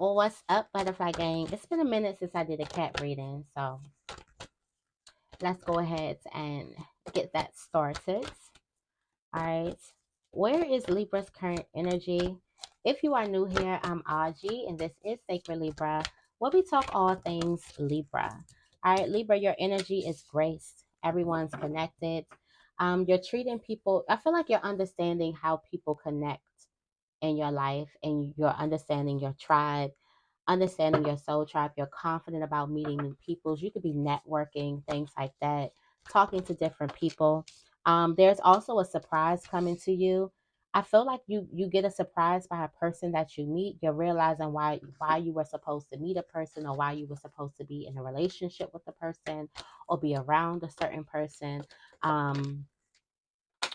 Well, what's up, Butterfly Gang? It's been a minute since I did a cat reading, so let's go ahead and get that started. All right. Where is Libra's current energy? If you are new here, I'm Auji, and this is Sacred Libra, where we talk all things Libra. All right, Libra, your energy is graced. Everyone's connected. You're treating people, I feel like you're understanding how people connect in your life, and you're understanding your tribe, understanding your soul tribe. You're confident about meeting new peoples. You could be networking, things like that, talking to different people. There's also a surprise coming to you. I feel like you get a surprise by a person that you meet. You're realizing why you were supposed to meet a person, or why you were supposed to be in a relationship with the person, or be around a certain person. Um,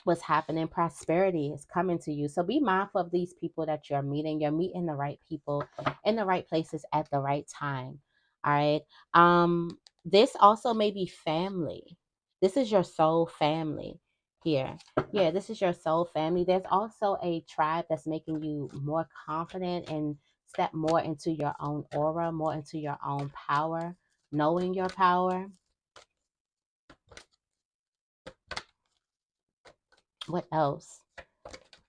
what's happening, prosperity is coming to you, so be mindful of these people that you're meeting. You're meeting the right people in the right places at the right time. All right. This also may be family. This is your soul family here. Yeah, this is your soul family. There's also a tribe that's making you more confident and step more into your own aura, more into your own power, knowing your power. What else?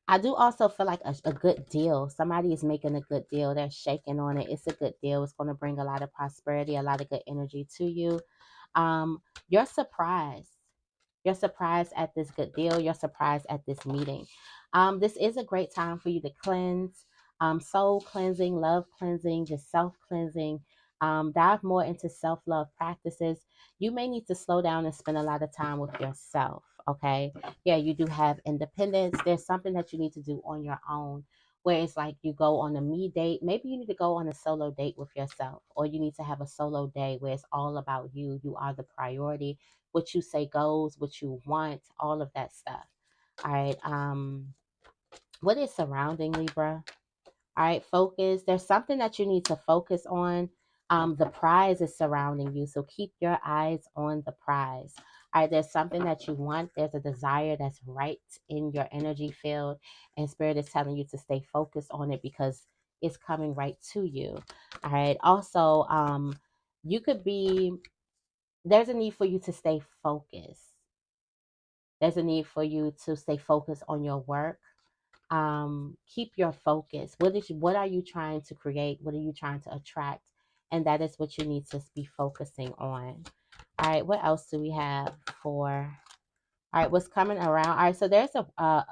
I do also feel like a good deal. Somebody is making a good deal. They're shaking on it. It's a good deal. It's going to bring a lot of prosperity, a lot of good energy to you. You're surprised. You're surprised at this good deal. You're surprised at this meeting. This is a great time for you to cleanse, soul cleansing, love cleansing, just self cleansing. Dive more into self love practices. You may need to slow down and spend a lot of time with yourself. Okay. Yeah, you do have independence. There's something that you need to do on your own, where it's like you go on a me date. Maybe you need to go on a solo date with yourself, or you need to have a solo day where it's all about you. You are the priority. What you say goes, what you want, all of that stuff. All right. What is surrounding Libra? All right, focus. There's something that you need to focus on. The prize is surrounding you, so keep your eyes on the prize. All right, there's something that you want. There's a desire that's right in your energy field, and Spirit is telling you to stay focused on it because it's coming right to you. All right. Also, you could be. There's a need for you to stay focused. There's a need for you to stay focused on your work. Keep your focus. What are you trying to create? What are you trying to attract? And that is what you need to be focusing on. All right, what else do we have for? All right, what's coming around? All right, so there's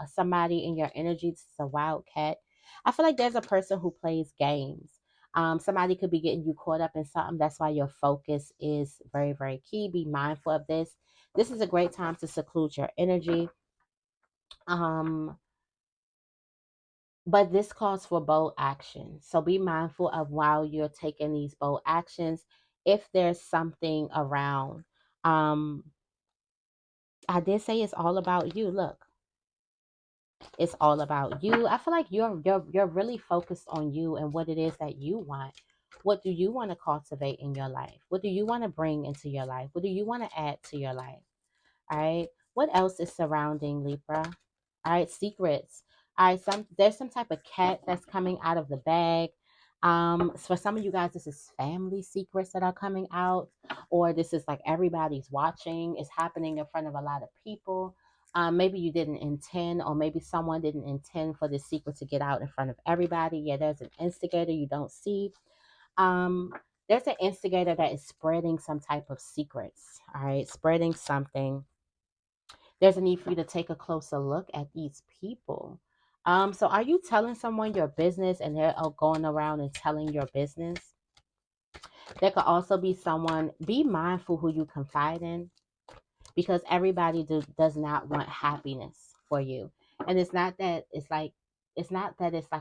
somebody in your energy. It's a wildcat. I feel like there's a person who plays games. Somebody could be getting you caught up in something. That's why your focus is very, very key. Be mindful of this. This is a great time to seclude your energy. Um, but this calls for bold action. So be mindful of while you're taking these bold actions, if there's something around. Um, I did say it's all about you. Look, it's all about you. I feel like you're really focused on you and what it is that you want. What do you want to cultivate in your life? What do you want to bring into your life? What do you want to add to your life? All right. What else is surrounding Libra? All right, secrets. All right, there's some type of cat that's coming out of the bag. So for some of you guys, this is family secrets that are coming out, or this is like everybody's watching. It's happening in front of a lot of people. Maybe you didn't intend, or maybe someone didn't intend for this secret to get out in front of everybody. Yeah, there's an instigator you don't see. Um, there's an instigator that is spreading some type of secrets. All right, spreading something. There's a need for you to take a closer look at these people. So are you telling someone your business and they're going around and telling your business? There could also be someone, be mindful who you confide in, because everybody does not want happiness for you. And it's not that it's like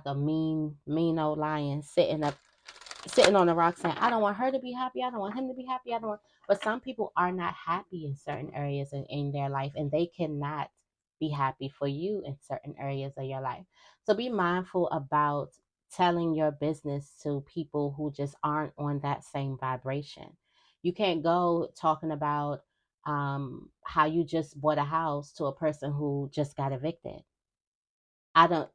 a mean old lion sitting on the rock saying, I don't want her to be happy. I don't want him to be happy. I don't want, but some people are not happy in certain areas in their life, and they cannot be happy for you in certain areas of your life. So be mindful about telling your business to people who just aren't on that same vibration. You can't go talking about how you just bought a house to a person who just got evicted. I don't.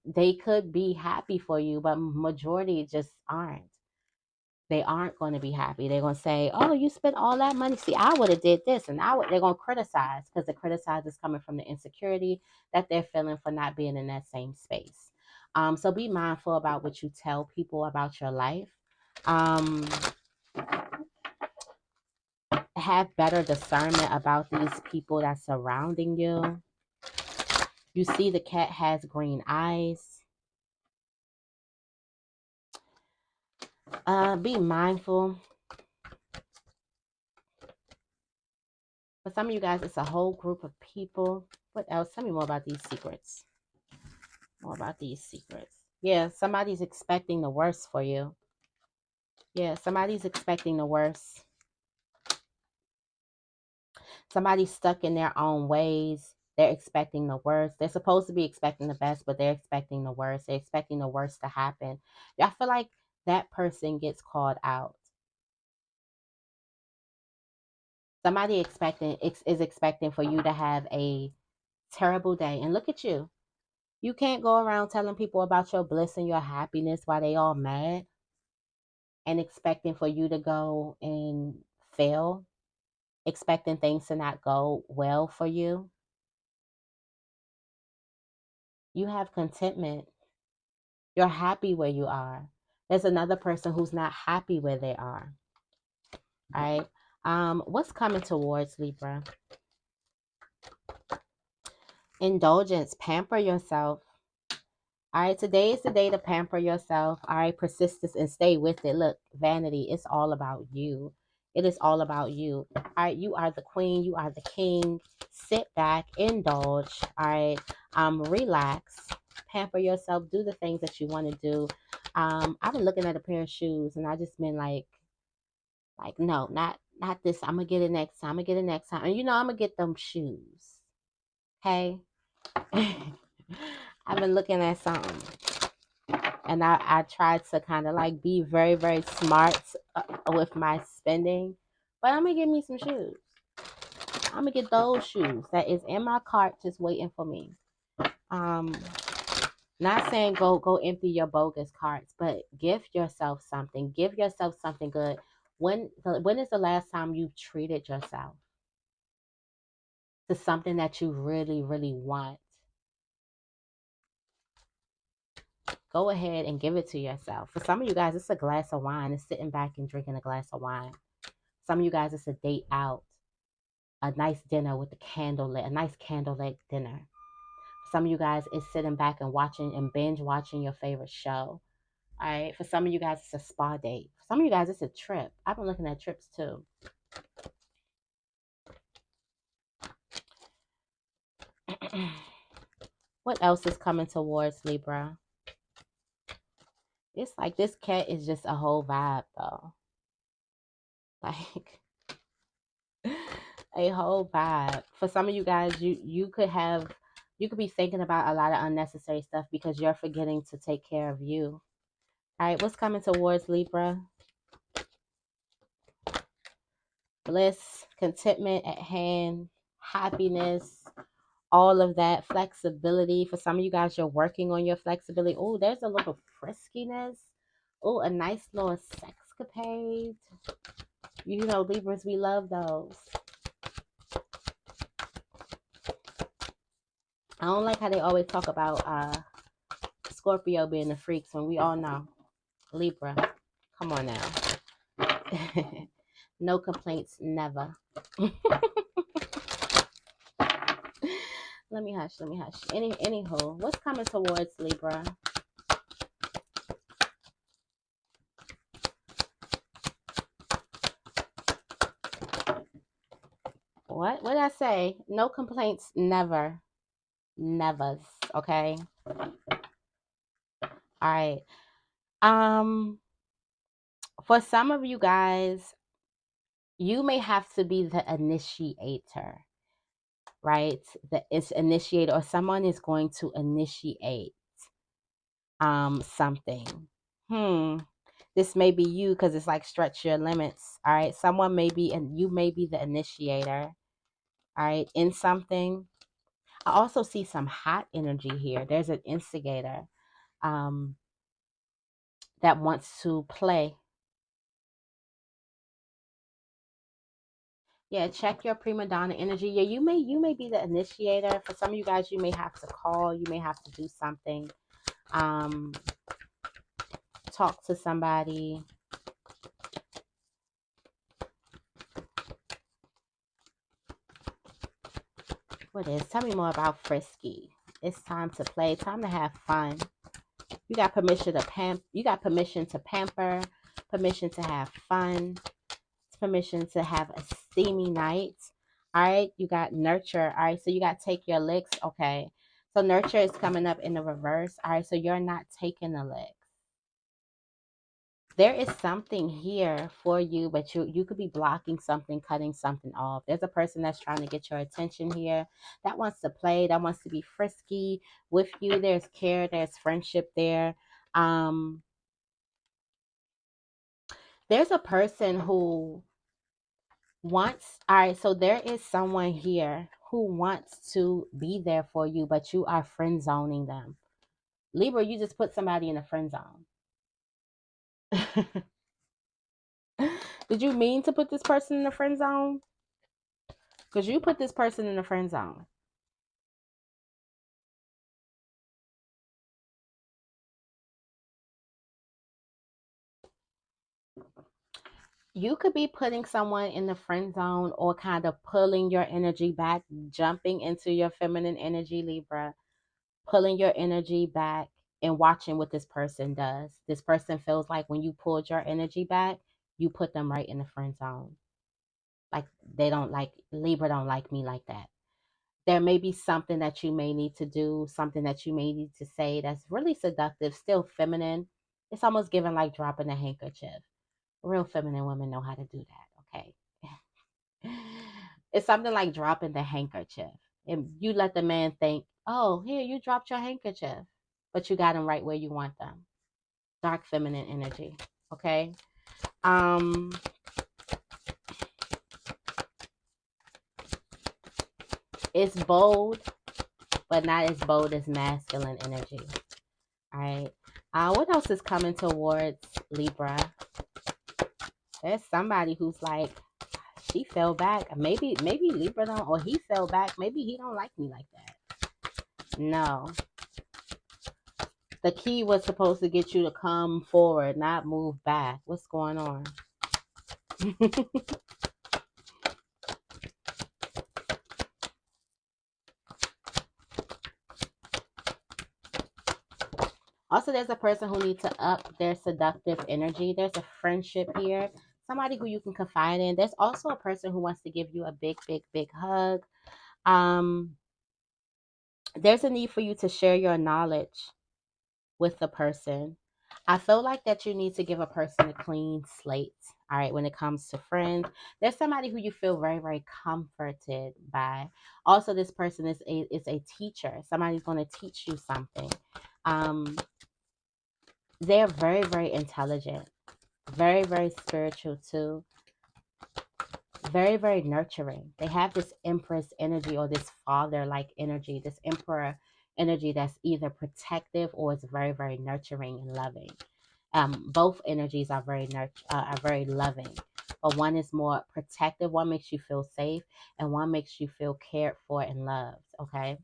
They could be happy for you, but majority just aren't. They aren't going to be happy. They're going to say, "Oh, you spent all that money. See, I would have did this," and they're going to criticize because the criticize is coming from the insecurity that they're feeling for not being in that same space. So be mindful about what you tell people about your life. Um, have better discernment about these people that's surrounding you. You see, the cat has green eyes. Be mindful. For some of you guys, it's a whole group of people. What else? Tell me more about these secrets. More about these secrets. Yeah, somebody's expecting the worst for you. Yeah, somebody's expecting the worst. Somebody's stuck in their own ways. They're expecting the worst. They're supposed to be expecting the best, but they're expecting the worst. They're expecting the worst to happen. I feel like that person gets called out. Somebody is expecting for you to have a terrible day. And look at you. You can't go around telling people about your bliss and your happiness while they all mad and expecting for you to go and fail, expecting things to not go well for you. You have contentment. You're happy where you are. There's another person who's not happy where they are. All right. What's coming towards Libra? Indulgence. Pamper yourself. All right, today is the day to pamper yourself. All right, persistence and stay with it. Look, vanity, it's all about you. It is all about you. All right, you are the queen, you are the king. Sit back, indulge. All right, relax, pamper yourself, do the things that you want to do. I've been looking at a pair of shoes and I just been like, no, not this. I'm gonna get it next time. I'm gonna get it next time. And I'm gonna get them shoes. Okay. I've been looking at something. And I tried to kind of like be very, very smart with my spending. But I'm going to get me some shoes. I'm going to get those shoes that is in my cart just waiting for me. Um, Not saying go empty your bogus carts, but gift yourself something. Give yourself something good. When is the last time you treated yourself to something that you really, really want? Go ahead and give it to yourself. For some of you guys, it's a glass of wine. It's sitting back and drinking a glass of wine. Some of you guys, it's a date out, a nice dinner with a candlelit, a nice candlelit dinner. Some of you guys, it's sitting back and watching and binge watching your favorite show. All right. For some of you guys, it's a spa date. For some of you guys, it's a trip. I've been looking at trips too. What else is coming towards Libra? It's like this cat is just a whole vibe though. Like a whole vibe. For some of you guys, you could be thinking about a lot of unnecessary stuff because you're forgetting to take care of you. All right, what's coming towards Libra? Bliss, contentment at hand, happiness, all of that, flexibility. For some of you guys, you're working on your flexibility. Oh, there's a little friskiness. Oh, a nice little sexcapade. Libras, we love those. I don't like how they always talk about Scorpio being the freaks when we all know Libra. Come on now. No complaints, never. Let me hush. Anywho, what's coming towards Libra? What did I say? No complaints, never. Nevers. Okay. All right. For some of you guys, you may have to be the initiator, right? It's initiator, or someone is going to initiate something. This may be you because it's like stretch your limits. All right. Someone may be, and you may be the initiator. All right. In something. I also see some hot energy here. There's an instigator um, that wants to play. Yeah, check your prima donna energy. Yeah, you may be the initiator. For some of you guys, you may have to call, you may have to do something. Um, talk to somebody. What is? Tell me more about Frisky. It's time to play, time to have fun. You got permission to pamper, permission to have fun, permission to have a steamy night. All right, you got nurture. All right, so you got take your licks. Okay, so nurture is coming up in the reverse. All right, so you're not taking the licks. There is something here for you, but you could be blocking something, cutting something off. There's a person that's trying to get your attention here, that wants to play, that wants to be frisky with you. There's care, there's friendship there. There's a person who wants, all right, so there is someone here who wants to be there for you, but you are friend zoning them. Libra, you just put somebody in a friend zone. Did you mean to put this person in a friend zone? Because you put this person in a friend zone. You could be putting someone in the friend zone or kind of pulling your energy back, jumping into your feminine energy, Libra, pulling your energy back and watching what this person does. This person feels like when you pulled your energy back, you put them right in the friend zone. Like they don't like, Libra don't like me like that. There may be something that you may need to do, something that you may need to say that's really seductive, still feminine. It's almost given like dropping a handkerchief. Real feminine women know how to do that, okay? It's something like dropping the handkerchief. And you let the man think, oh, here, you dropped your handkerchief, but you got them right where you want them. Dark feminine energy, okay? It's bold, but not as bold as masculine energy. All right. What else is coming towards Libra? There's somebody who's like, she fell back. Maybe Libra don't, or he fell back. Maybe he don't like me like that. No. The key was supposed to get you to come forward, not move back. What's going on? Also, there's a person who needs to up their seductive energy. There's a friendship here. Somebody who you can confide in. There's also a person who wants to give you a big, big, big hug. There's a need for you to share your knowledge with the person. I feel like that you need to give a person a clean slate. All right, when it comes to friends, there's somebody who you feel very, very comforted by. Also, this person is a teacher. Somebody's going to teach you something. They're very, very intelligent, very, very spiritual too, very, very nurturing. They have this empress energy or this father like energy, this emperor energy that's either protective or it's very, very nurturing and loving. Both energies are are very loving, but one is more protective. One makes you feel safe, and one makes you feel cared for and loved. Okay.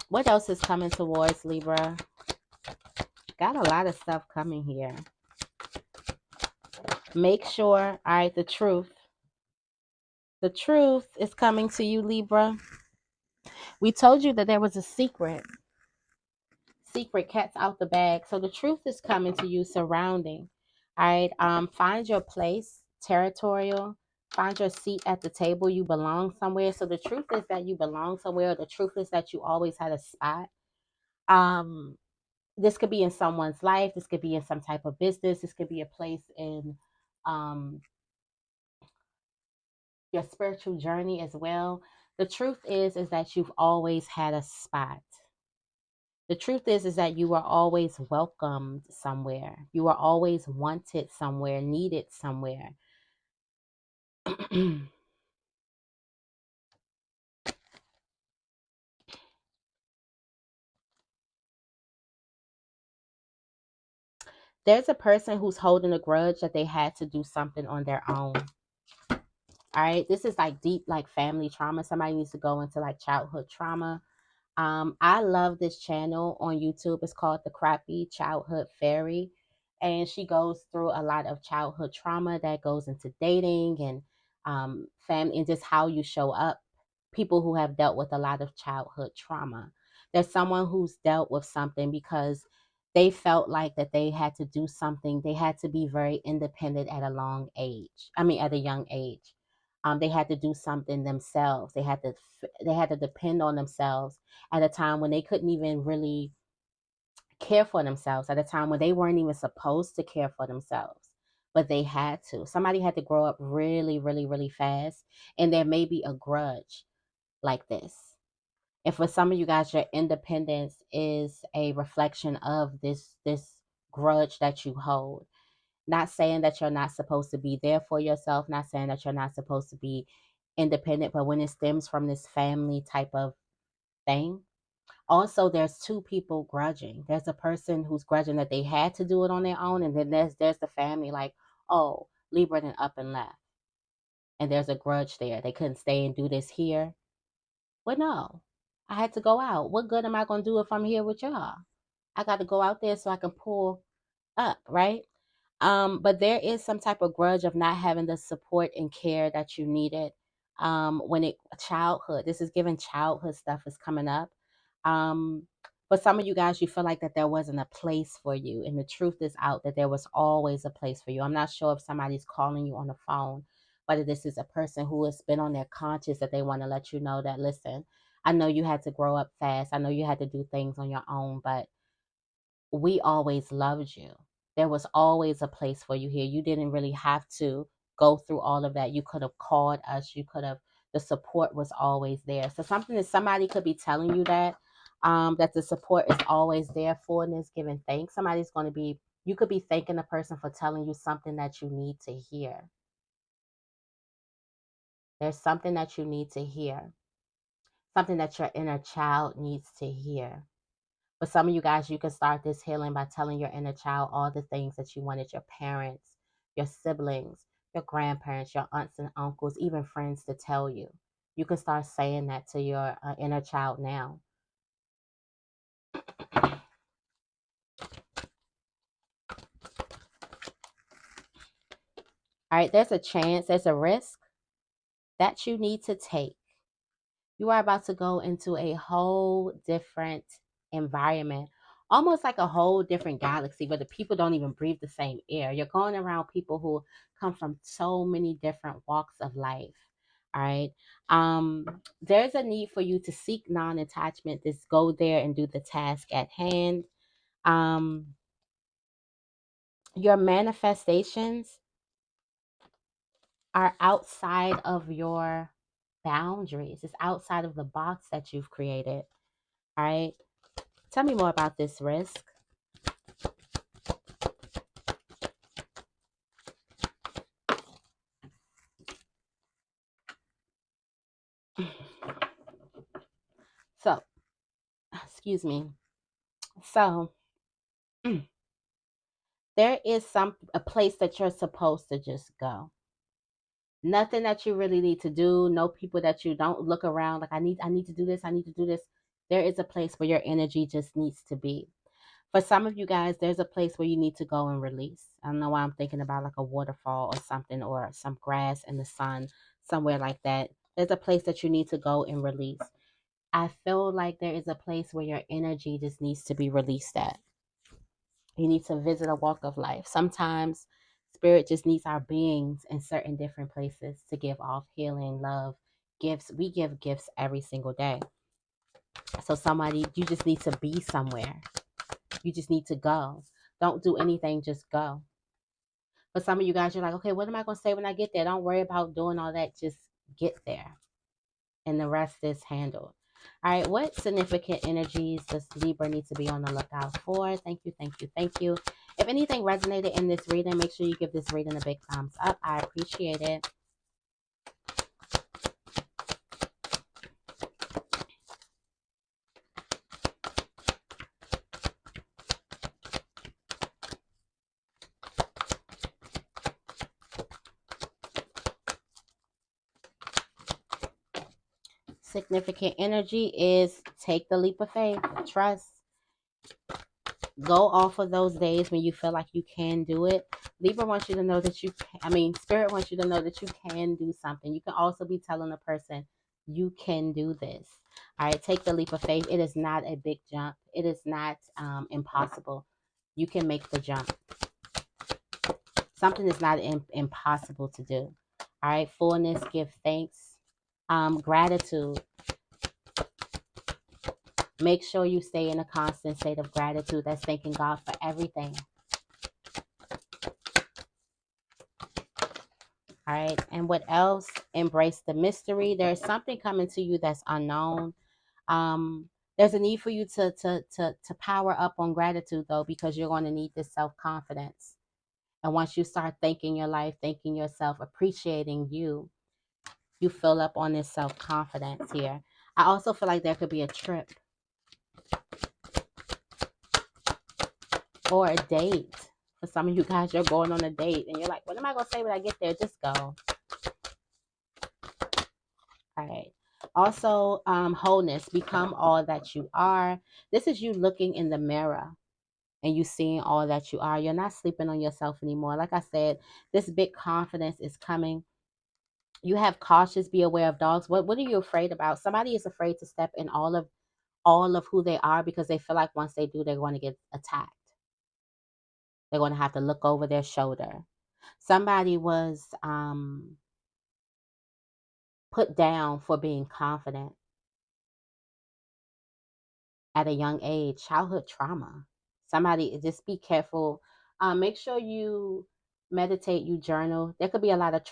What else is coming towards Libra? Got a lot of stuff coming here. Make sure, all right, the truth. The truth is coming to you, Libra. We told you that there was a secret. Secret cat's out the bag. So the truth is coming to you surrounding. All right. Find your place, territorial. Find your seat at the table. You belong somewhere. So the truth is that you belong somewhere. The truth is that you always had a spot. Um, this could be in someone's life. This could be in some type of business. This could be a place in um your spiritual journey as well. The truth is that you've always had a spot. The truth is that you are always welcomed somewhere. You are always wanted somewhere, needed somewhere. There's a person who's holding a grudge that they had to do something on their own. All right. This is like deep, like family trauma. Somebody needs to go into like childhood trauma. I love this channel on YouTube. It's called The Crappy Childhood Fairy. And she goes through a lot of childhood trauma that goes into dating and family and just how you show up. People who have dealt with a lot of childhood trauma. There's someone who's dealt with something because they felt like that they had to do something. They had to be very independent at a long age. I mean, at a young age. They had to do something themselves. They had to depend on themselves at a time when they couldn't even really care for themselves, at a time when they weren't even supposed to care for themselves, but they had to. Somebody had to grow up really, really, really fast, and there may be a grudge like this. And for some of you guys, your independence is a reflection of this grudge that you hold. Not saying that you're not supposed to be there for yourself, not saying that you're not supposed to be independent, but when it stems from this family type of thing. Also, there's two people grudging. There's a person who's grudging that they had to do it on their own, and then there's the family like, oh, Libra then up and left, and there's a grudge there. They couldn't stay and do this here. Well, no, I had to go out. What good am I gonna do if I'm here with y'all? I got to go out there so I can pull up, right? But there is some type of grudge of not having the support and care that you needed. When it childhood, this is given childhood stuff is coming up. Um, but some of you guys, you feel like that there wasn't a place for you, and the truth is out that there was always a place for you. I'm not sure if somebody's calling you on the phone, but this is a person who has been on their conscience that they want to let you know that listen, I know you had to grow up fast. I know you had to do things on your own, but we always loved you. There was always a place for you here. You didn't really have to go through all of that. You could have called us. You could have, the support was always there. So something that somebody could be telling you that the support is always there for and is giving thanks. Somebody's going to be, you could be thanking the person for telling you something that you need to hear. There's something that you need to hear. Something that your inner child needs to hear. But some of you guys, you can start this healing by telling your inner child all the things that you wanted your parents, your siblings, your grandparents, your aunts and uncles, even friends to tell you. You can start saying that to your inner child now. All right, there's a chance, there's a risk that you need to take. You are about to go into a whole different environment, almost like a whole different galaxy where the people don't even breathe the same air. You're going around people who come from so many different walks of life. All right. There's a need for you to seek non-attachment. Just go there and do the task at hand. Um, your manifestations are outside of your boundaries. It's outside of the box that you've created. All right. Tell me more about this risk. So, excuse me. So, there is a place that you're supposed to just go. Nothing that you really need to do. No people that you don't look around like I need to do this. I need to do this. There is a place where your energy just needs to be. For some of you guys, there's a place where you need to go and release. I don't know why I'm thinking about like a waterfall or something or some grass in the sun, somewhere like that. There's a place that you need to go and release. I feel like there is a place where your energy just needs to be released at. You need to visit a walk of life. Sometimes spirit just needs our beings in certain different places to give off healing, love, gifts. We give gifts every single day. So somebody, you just need to be somewhere. You just need to go. Don't do anything, just go. But some of you guys, you're like, okay, what am I going to say when I get there? Don't worry about doing all that. Just get there. And the rest is handled. All right, what significant energies does Libra need to be on the lookout for? Thank you, thank you, thank you. If anything resonated in this reading, make sure you give this reading a big thumbs up. I appreciate it. Significant energy is take the leap of faith, trust, go off of those days when you feel like you can do it. Libra wants you to know that you can, Spirit wants you to know that you can do something. You can also be telling a person you can do this. All right, take the leap of faith. It is not a big jump. It is not impossible. You can make the jump. Something is not impossible to do. All right, fullness, give thanks, gratitude. Make sure you stay in a constant state of gratitude. That's thanking God for everything. All right. And what else? Embrace the mystery. There's something coming to you that's unknown. There's a need for you to power up on gratitude though, because you're going to need this self-confidence. And once you start thanking your life, thanking yourself, appreciating you, you fill up on this self-confidence here. I also feel like there could be a trip or a date. For some of you guys, you're going on a date and you're like, what am I going to say when I get there? Just go. All right. Also, wholeness, become all that you are. This is you looking in the mirror and you seeing all that you are. You're not sleeping on yourself anymore. Like I said, this big confidence is coming. You have cautious, be aware of dogs. What are you afraid about? Somebody is afraid to step in all of who they are because they feel like once they do, they're going to get attacked. They're going to have to look over their shoulder. Somebody was put down for being confident at a young age, childhood trauma. Somebody, just be careful. Make sure you meditate, you journal. There could be a lot of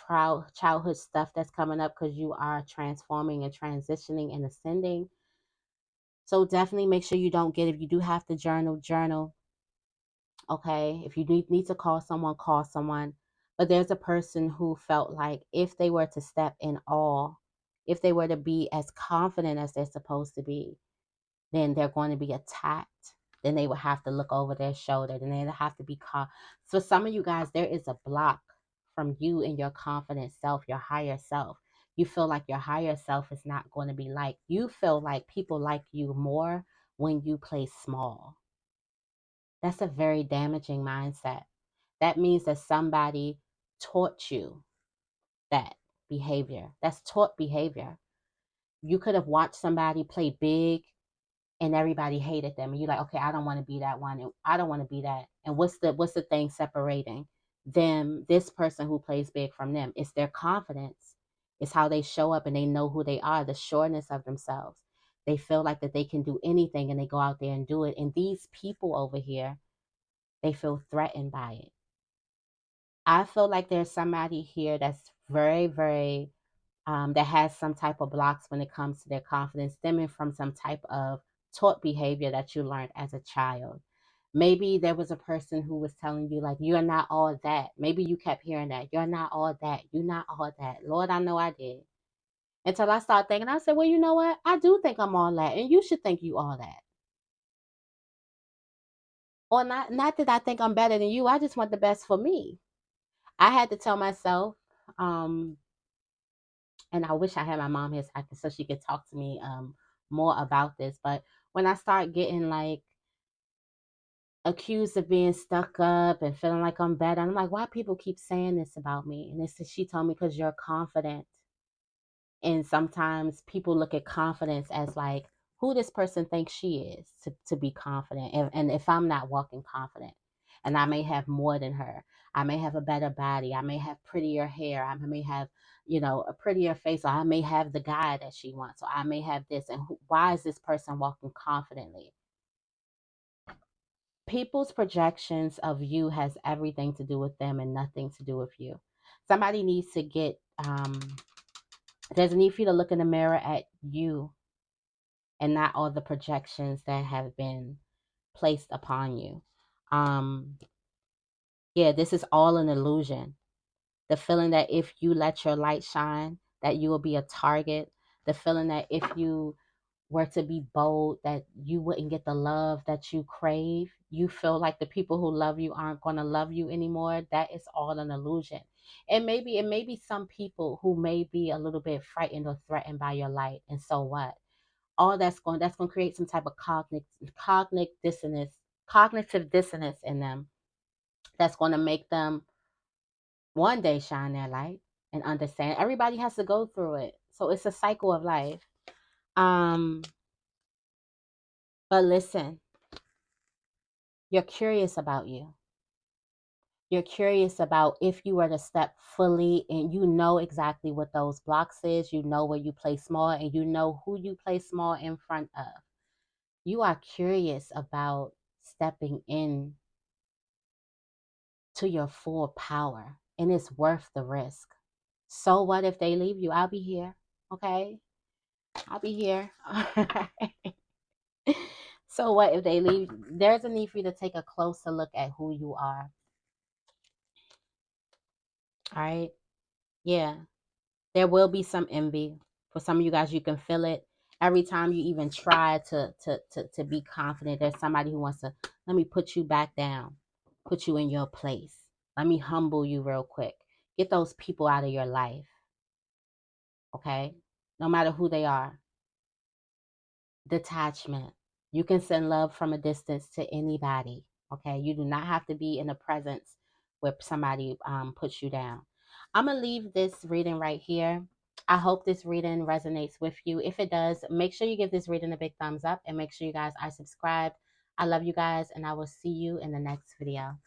childhood stuff that's coming up because you are transforming and transitioning and ascending. So definitely make sure you don't get, if you do have to journal. Okay. If you need to call someone, call someone. But there's a person who felt like if they were to step in awe, if they were to be as confident as they're supposed to be, then they're going to be attacked. Then they will have to look over their shoulder. Then they'll have to be caught. So some of you guys, there is a block from you and your confident self, your higher self. You feel like your higher self is not going to be liked. You feel like people like you more when you play small. That's a very damaging mindset. That means that somebody taught you that behavior. That's taught behavior. You could have watched somebody play big and everybody hated them. And you're like, okay, I don't want to be that one. And I don't want to be that. And what's the thing separating them, this person who plays big from them? It's their confidence. It's how they show up and they know who they are, the sureness of themselves. They feel like that they can do anything and they go out there and do it. And these people over here, they feel threatened by it. I feel like there's somebody here that's very, very, that has some type of blocks when it comes to their confidence, stemming from some type of taught behavior that you learned as a child. Maybe there was a person who was telling you, like, you're not all that. Maybe you kept hearing that. You're not all that. You're not all that. Lord, I know I did. Until I started thinking, I said, well, you know what? I do think I'm all that. And you should think you all that. Or not that I think I'm better than you. I just want the best for me. I had to tell myself, and I wish I had my mom here so she could talk to me more about this. But when I start getting like accused of being stuck up and feeling like I'm better, I'm like, why people keep saying this about me? And she told me, because you're confident. And sometimes people look at confidence as like who this person thinks she is to be confident. And if I'm not walking confident, and I may have more than her, I may have a better body, I may have prettier hair, I may have, a prettier face, or I may have the guy that she wants, or I may have this. And why is this person walking confidently? People's projections of you has everything to do with them and nothing to do with you. Somebody needs to get, there's a need for you to look in the mirror at you and not all the projections that have been placed upon you. Yeah, this is all an illusion. The feeling that if you let your light shine, that you will be a target. The feeling that if you were to be bold, that you wouldn't get the love that you crave. You feel like the people who love you aren't going to love you anymore. That is all an illusion. And maybe it may be some people who may be a little bit frightened or threatened by your light. And so what? All that's going to create some type of cognitive dissonance in them, that's going to make them one day shine their light and understand. Everybody has to go through it. So it's a cycle of life. Um, but listen, you're curious about you. You're curious about if you were to step fully, and you know exactly what those blocks is. You know where you play small, and you know who you play small in front of. You are curious about stepping in to your full power, and it's worth the risk. So what if they leave you? I'll be here. Okay? I'll be here. So what if they leave? There's a need for you to take a closer look at who you are. All right? Yeah. There will be some envy. For some of you guys, you can feel it. Every time you even try to be confident, there's somebody who wants to, let me put you back down, put you in your place. Let me humble you real quick. Get those people out of your life. Okay? No matter who they are. Detachment. You can send love from a distance to anybody. Okay? You do not have to be in the presence where somebody puts you down. I'm going to leave this reading right here. I hope this reading resonates with you. If it does, make sure you give this reading a big thumbs up, and make sure you guys are subscribed. I love you guys, and I will see you in the next video.